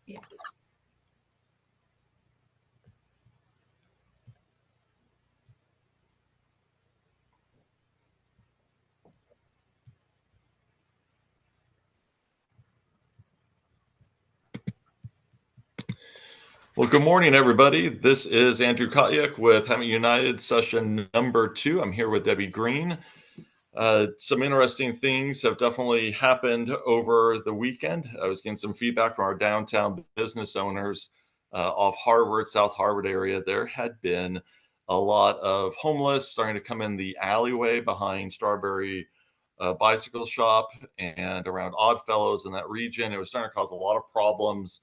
Yeah. Well, good morning, everybody. This is Andrew Kotyuk with Hemet United, session number 2. I'm here with Debbie Green. Some interesting things have definitely happened over the weekend. I was getting some feedback from our downtown business owners off Harvard, South Harvard area. There had been a lot of homeless starting to come in the alleyway behind Strawberry Bicycle Shop and around Oddfellows in that region. It was starting to cause a lot of problems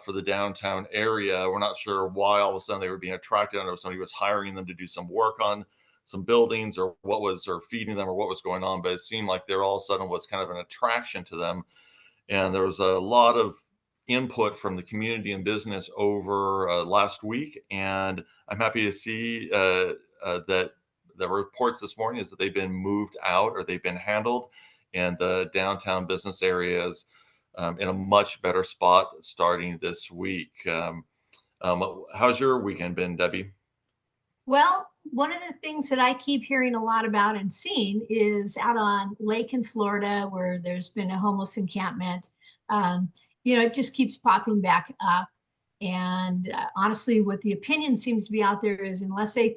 for the downtown area. We're not sure why all of a sudden they were being attracted. I don't know if somebody was hiring them to do some work on some buildings or or feeding them or what was going on, but it seemed like there all of a sudden was kind of an attraction to them. And there was a lot of input from the community and business over last week. And I'm happy to see that the reports this morning is that they've been moved out or they've been handled, and the downtown business areas in a much better spot starting this week. How's your weekend been, Debbie? Well, one of the things that I keep hearing a lot about and seeing is out on Lake in Florida, where there's been a homeless encampment. Um, it just keeps popping back up. And honestly, what the opinion seems to be out there is unless the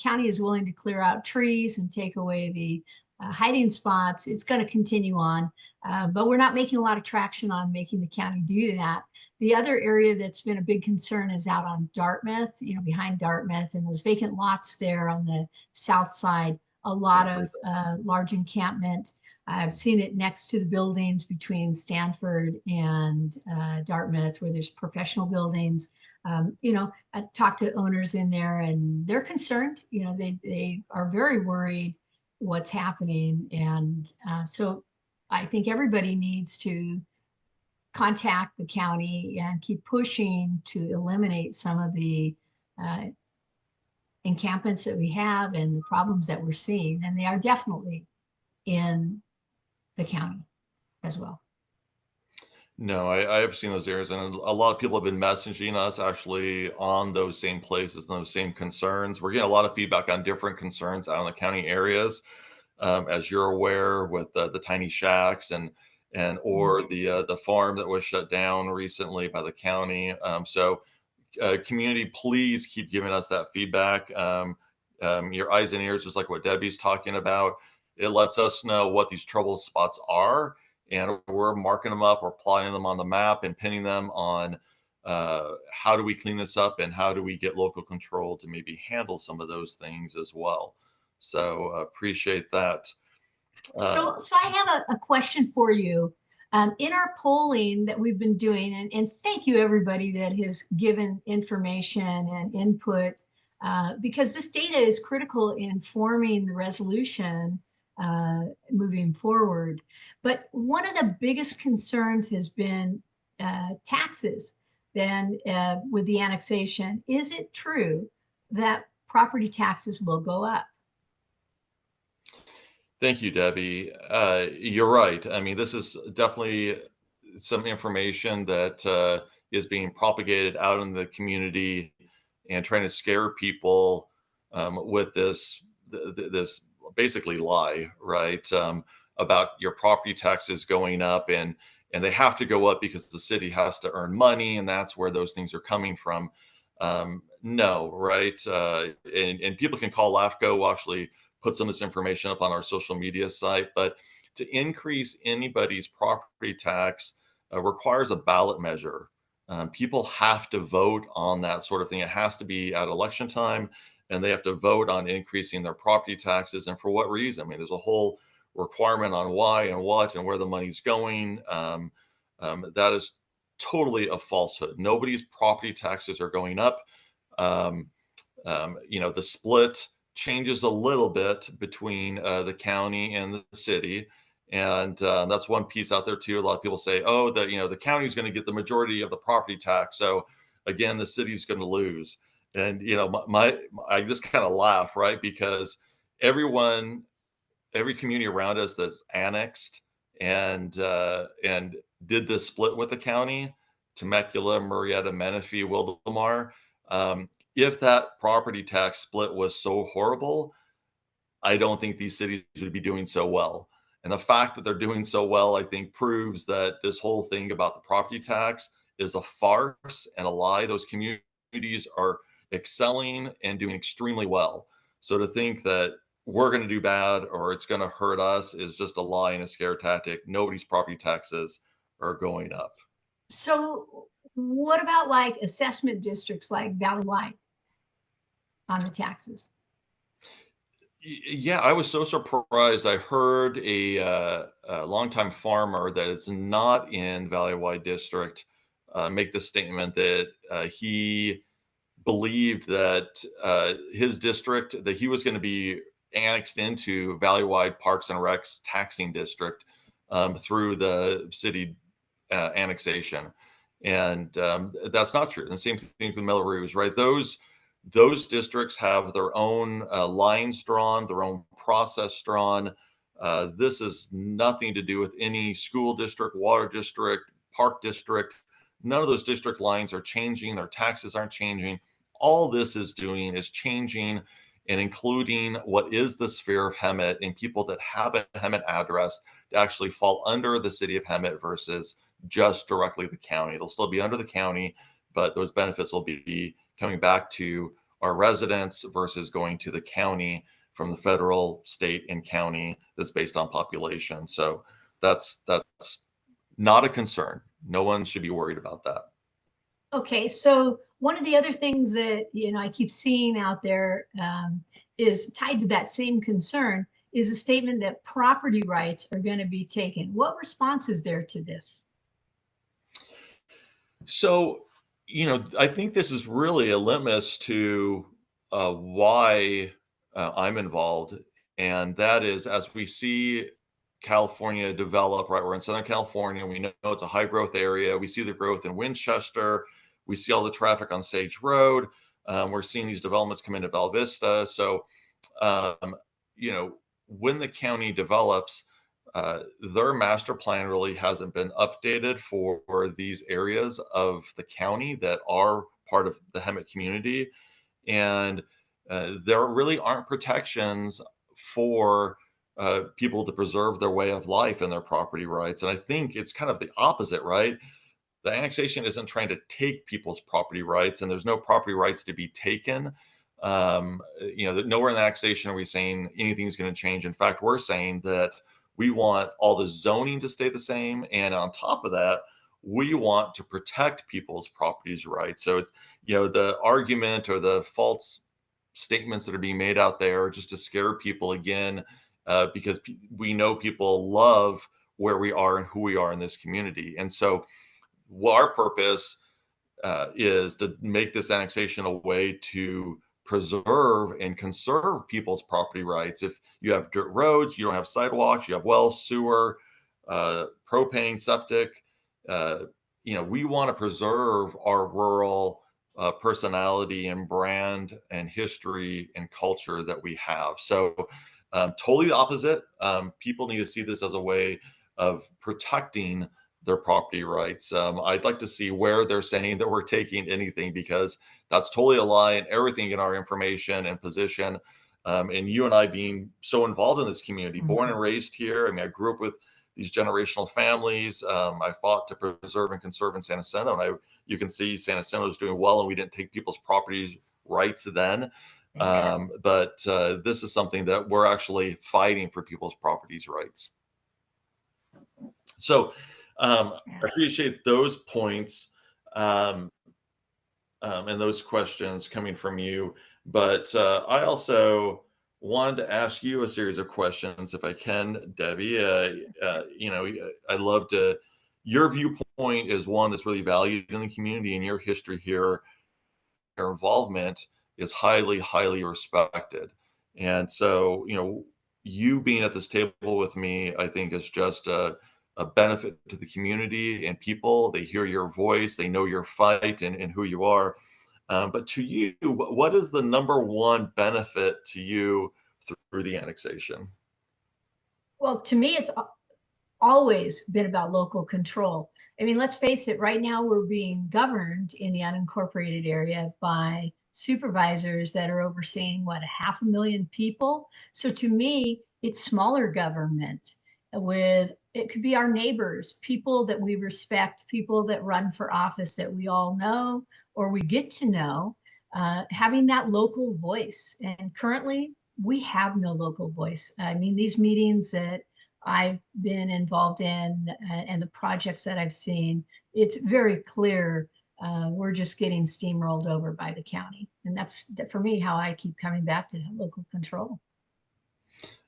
county is willing to clear out trees and take away the hiding spots, it's going to continue on. But we're not making a lot of traction on making the county do that. The other area that's been a big concern is out on Dartmouth, behind Dartmouth and those vacant lots there on the south side. A lot of large encampment. I've seen it next to the buildings between Stanford and Dartmouth, where there's professional buildings. I talked to owners in there, and they're concerned. They are very worried what's happening, and so I think everybody needs to contact the county and keep pushing to eliminate some of the uh, encampments that we have and the problems that we're seeing. And they are definitely in the county as well. No, I have seen those areas, and a lot of people have been messaging us actually on those same places and those same concerns. We're getting a lot of feedback on different concerns out in the county areas, as you're aware, with the tiny shacks and or the farm that was shut down recently by the county. Community, please keep giving us that feedback. Your eyes and ears, just like what Debbie's talking about. It lets us know what these trouble spots are, and we're marking them up, we're plotting them on the map and pinning them on how do we clean this up and how do we get local control to maybe handle some of those things as well. So appreciate that. So I have a question for you. In our polling that we've been doing, and thank you everybody that has given information and input, because this data is critical in forming the resolution moving forward. But one of the biggest concerns has been taxes. Then with the annexation, is it true that property taxes will go up? Thank you, Debbie. You're right. I mean, this is definitely some information that is being propagated out in the community and trying to scare people with this basically lie, right? About your property taxes going up, and they have to go up because the city has to earn money, and that's where those things are coming from. No, right? And people can call LAFCO. We'll actually put some of this information up on our social media site. But to increase anybody's property tax requires a ballot measure. People have to vote on that sort of thing. It has to be at election time, and they have to vote on increasing their property taxes. And for what reason? I mean, there's a whole requirement on why and what and where the money's going. That is totally a falsehood. Nobody's property taxes are going up. Um, the split changes a little bit between the county and the city. And that's one piece out there too. A lot of people say, "Oh, the county is going to get the majority of the property tax, so again, the city's going to lose." And I just kind of laugh, right? Because everyone, every community around us that's annexed and did this split with the county, Temecula, Murrieta, Menifee, Wildomar. If that property tax split was so horrible, I don't think these cities would be doing so well. And the fact that they're doing so well, I think, proves that this whole thing about the property tax is a farce and a lie. Those communities are excelling and doing extremely well. So to think that we're going to do bad or it's going to hurt us is just a lie and a scare tactic. Nobody's property taxes are going up. So what about like assessment districts like Valley-wide on the taxes? Yeah, I was so surprised. I heard a longtime farmer that is not in Valley Wide District make the statement that he believed that his district, that he was going to be annexed into Valley Wide Parks and Recs taxing district through the city annexation. And that's not true. And the same thing with Melrose, right? Those districts have their own lines drawn, their own process drawn. This is nothing to do with any school district, water district, park district. None of those district lines are changing. Their taxes aren't changing. All this is doing is changing and including what is the sphere of Hemet and people that have a Hemet address to actually fall under the city of Hemet versus just directly the county. They'll still be under the county, but those benefits will be coming back to our residents versus going to the county from the federal, state, and county that's based on population. So that's not a concern. No one should be worried about that. Okay, so one of the other things that I keep seeing out there is tied to that same concern is a statement that property rights are going to be taken. What response is there to this? So, I think this is really a litmus to why I'm involved. And that is as we see California develop, right? We're in Southern California. We know it's a high growth area. We see the growth in Winchester. We see all the traffic on Sage Road. We're seeing these developments come into Val Vista. So, um, when the county develops, their master plan really hasn't been updated for these areas of the county that are part of the Hemet community. And there really aren't protections for people to preserve their way of life and their property rights. And I think it's kind of the opposite, right? The annexation isn't trying to take people's property rights, and there's no property rights to be taken. Nowhere in the annexation are we saying anything's going to change. In fact, we're saying that we want all the zoning to stay the same. And on top of that, we want to protect people's properties rights. So it's, the argument or the false statements that are being made out there just to scare people again, because we know people love where we are and who we are in this community. And so our purpose is to make this annexation a way to preserve and conserve people's property rights. If you have dirt roads, you don't have sidewalks, you have wells, sewer, propane, septic. We want to preserve our rural personality and brand and history and culture that we have. So totally the opposite. People need to see this as a way of protecting their property rights. I'd like to see where they're saying that we're taking anything, because that's totally a lie, and everything in our information and position. And you and I being so involved in this community, born and raised here. I mean, I grew up with these generational families. I fought to preserve and conserve in San Jacinto, and you can see San Jacinto is doing well, and we didn't take people's property rights then. But this is something that we're actually fighting for people's properties rights. So I appreciate those points and those questions coming from you. But I also wanted to ask you a series of questions, if I can, Debbie. I'd love to. Your viewpoint is one that's really valued in the community, and your history here, your involvement is highly, highly respected. And so, you being at this table with me, I think is just a benefit to the community and people. They hear your voice, they know your fight and who you are. But to you, what is the number one benefit to you through the annexation? Well, to me, it's always been about local control. I mean, let's face it, right now we're being governed in the unincorporated area by supervisors that are overseeing what, 500,000 people. So to me, it's smaller government with, it could be our neighbors, people that we respect, people that run for office that we all know or we get to know, having that local voice. And currently we have no local voice. I mean, these meetings that I've been involved in and the projects that I've seen, it's very clear we're just getting steamrolled over by the county. And that's for me how I keep coming back to local control.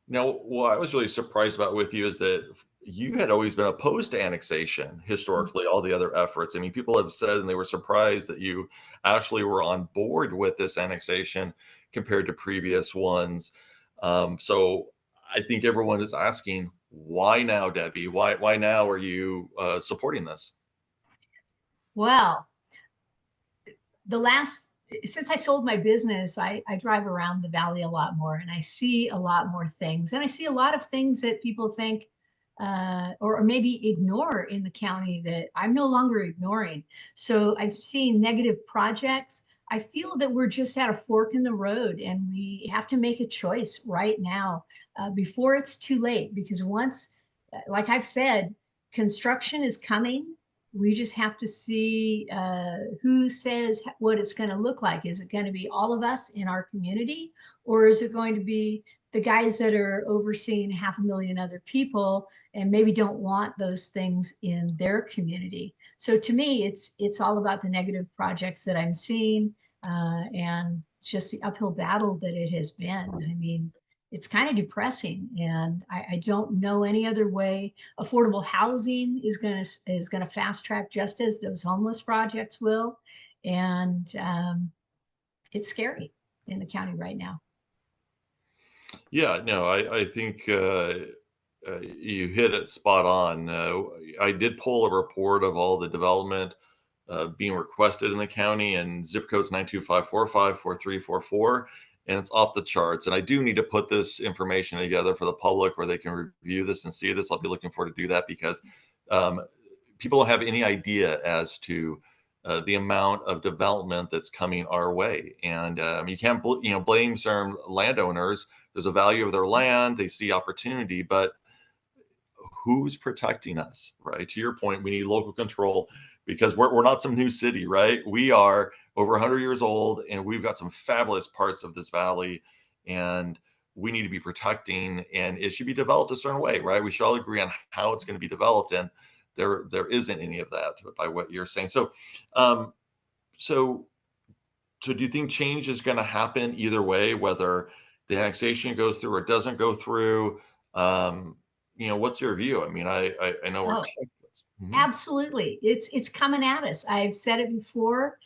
Now, what I was really surprised about with you is that you had always been opposed to annexation historically, all the other efforts. I mean, people have said and they were surprised that you actually were on board with this annexation compared to previous ones. So I think everyone is asking, why now, Debbie? Why now are you supporting this? Well, the last since I sold my business, I drive around the valley a lot more and I see a lot more things. And I see a lot of things that people think or maybe ignore in the county that I'm no longer ignoring. So I've seen negative projects. I feel that we're just at a fork in the road and we have to make a choice right now before it's too late. Because once, like I've said, construction is coming. We just have to see who says what it's going to look like. Is it going to be all of us in our community, or is it going to be the guys that are overseeing 500,000 other people and maybe don't want those things in their community? So to me, it's all about the negative projects that I'm seeing, and it's just the uphill battle that it has been. I mean, it's kind of depressing, and I don't know any other way. Affordable housing is gonna fast track just as those homeless projects will, and it's scary in the county right now. Yeah, no, I think you hit it spot on. I did pull a report of all the development being requested in the county, and zip code's 925454344, and it's off the charts. And I do need to put this information together for the public where they can review this and see this. I'll be looking forward to do that because um, people don't have any idea as to the amount of development that's coming our way. And you can't blame certain landowners. There's a value of their land. They see opportunity, but who's protecting us, right? To your point, we need local control because we're not some new city, right? We are over 100 years old and we've got some fabulous parts of this valley, and we need to be protecting, and it should be developed a certain way, right? We should all agree on how it's going to be developed, and there isn't any of that by what you're saying. Um, so so do you think change is going to happen either way, whether the annexation goes through or doesn't go through? Um, what's your view? I mean, I know we're Oh, Texas. Mhm. absolutely. It's coming at us. I've said it before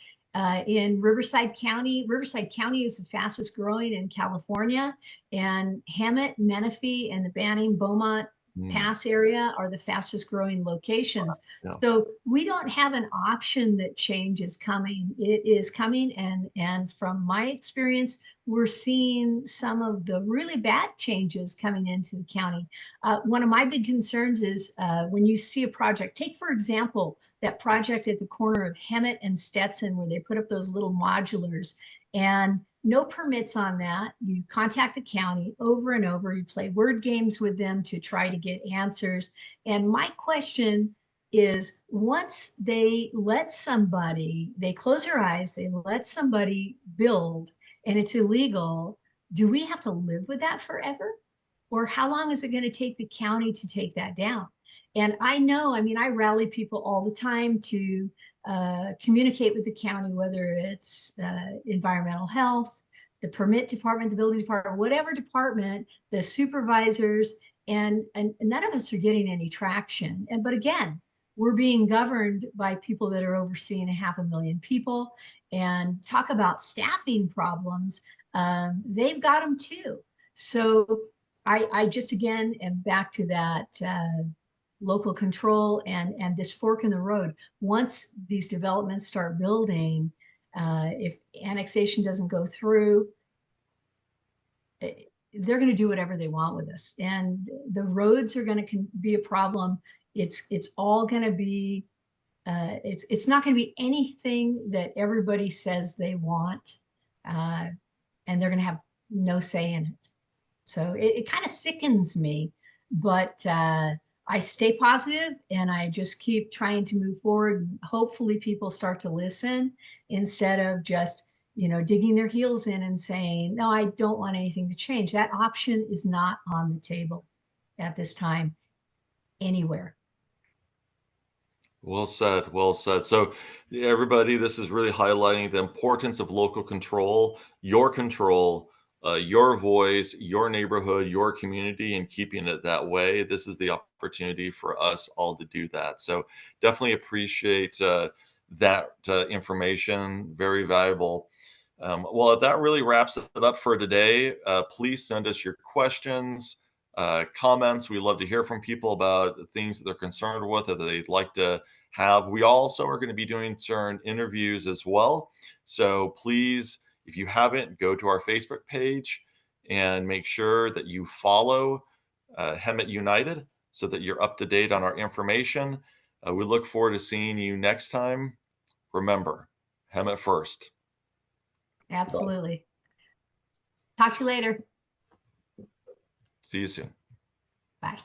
in Riverside County. Riverside County is the fastest growing in California, and Hammett, Menifee, and the Banning Beaumont Mm, Pass area are the fastest growing locations. yeah. So we don't have an option that change is coming. It is coming, and from my experience, we're seeing some of the really bad changes coming into the county. One of my big concerns is when you see a project, take for example, that project at the corner of Hemet and Stetson where they put up those little modulars and no permits on that. You contact the county over and over. You play word games with them to try to get answers. And my question is once they let somebody, they close their eyes, they let somebody build and it's illegal, do we have to live with that forever? Or how long is it going to take the county to take that down? And I know, I mean, I rally people all the time to communicate with the county, whether it's environmental health, the permit department, the building department, whatever department, the supervisors, and none of us are getting any traction. And but again, we're being governed by people that are overseeing 500,000 people. And talk about staffing problems, they've got them too. So I just again am back to that local control and this fork in the road. Once these developments start building, if annexation doesn't go through, eh, they're going to do whatever they want with us, and the roads are going to be a problem. It's all going to be It's not going to be anything that everybody says they want, and they're going to have no say in it. So it kind of sickens me, but I stay positive and I just keep trying to move forward. Hopefully people start to listen instead of just, digging their heels in and saying, no, I don't want anything to change. That option is not on the table at this time anywhere. Well said. Well said. So, yeah, everybody, this is really highlighting the importance of local control, your voice, your neighborhood, your community, and keeping it that way. This is the opportunity for us all to do that. So, definitely appreciate that information. Very valuable. Well, that really wraps it up for today. Please send us your questions, comments. We love to hear from people about the things that they're concerned with or that they'd like to have. We also are going to be doing certain interviews as well. So please, if you haven't, go to our Facebook page and make sure that you follow Hemet United so that you're up to date on our information. We look forward to seeing you next time. Remember, Hemet first. Absolutely. Talk to you later. See you soon. Bye.